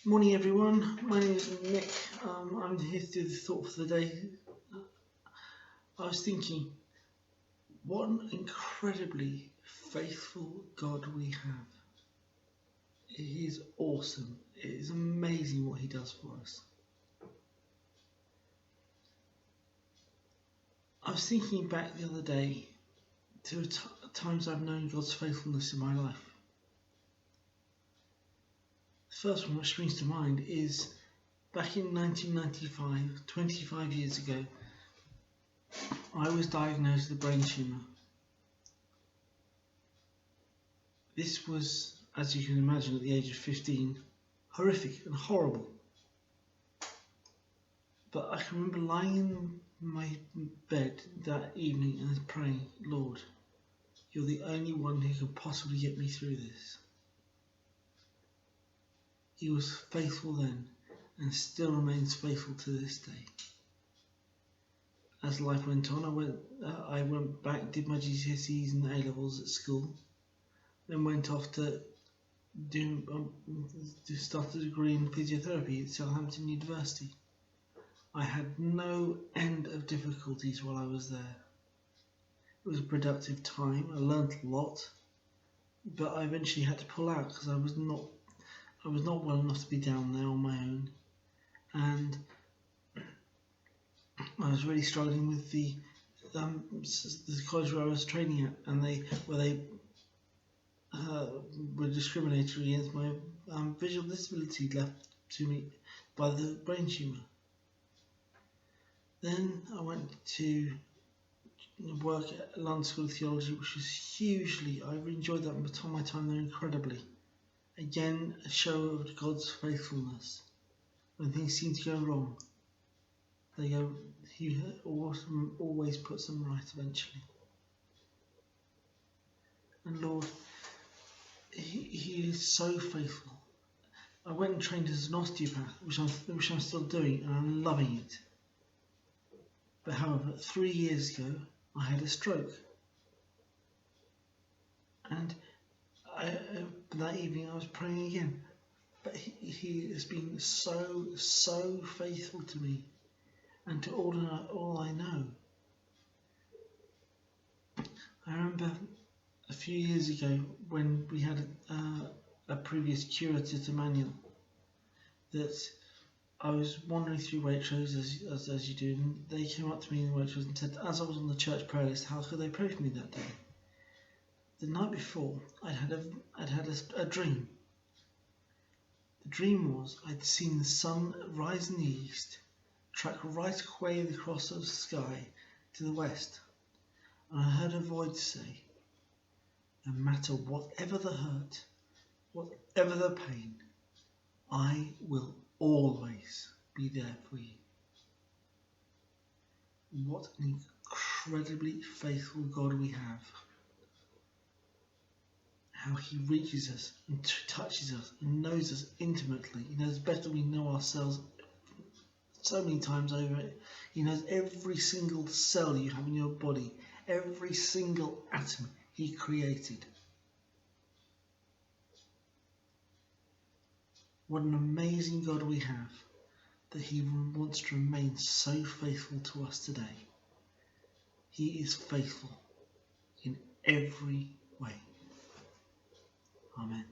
Morning everyone, my name is Nick. I'm here to do the thought for the day. I was thinking, what an incredibly faithful God we have. He is awesome. It is amazing what He does for us. I was thinking back the other day to times I've known God's faithfulness in my life. The first one which springs to mind is back in 1995, 25 years ago, I was diagnosed with a brain tumour. This was, as you can imagine, at the age of 15, horrific and horrible. But I can remember lying in my bed that evening and praying, Lord, you're the only one who can possibly get me through this. He was faithful then and still remains faithful to this day. As life went on, I went back, did my GCSEs and A-levels at school, then went off to start a degree in physiotherapy at Southampton University. I had no end of difficulties while I was there. It was a productive time. I learnt a lot, but I eventually had to pull out because I was not well enough to be down there on my own, and I was really struggling with the college where I was training at, and they were discriminatory against my visual disability left to me by the brain tumour. Then I went to work at London School of Theology, which was hugely, I enjoyed that my time there incredibly. Again, a show of God's faithfulness. When things seem to go wrong, He always puts them right eventually. And Lord, He is so faithful. I went and trained as an osteopath, which I'm still doing, and I'm loving it. But however, 3 years ago, I had a stroke. And that evening I was praying again. But he has been so faithful to me and to all I know. I remember a few years ago when we had a previous curator to Manuel, that I was wandering through Waitrose as you do, and they came up to me in Waitrose and said, as I was on the church prayer list, how could they pray for me that day? The night before, I'd had a dream. The dream was I'd seen the sun rise in the east, track right away across the sky to the west, and I heard a voice say, no matter whatever the hurt, whatever the pain, I will always be there for you. What an incredibly faithful God we have. How He reaches us and touches us and knows us intimately. He knows better than we know ourselves so many times over. He knows every single cell you have in your body, every single atom He created. What an amazing God we have, that He wants to remain so faithful to us today. He is faithful in every way. Amen.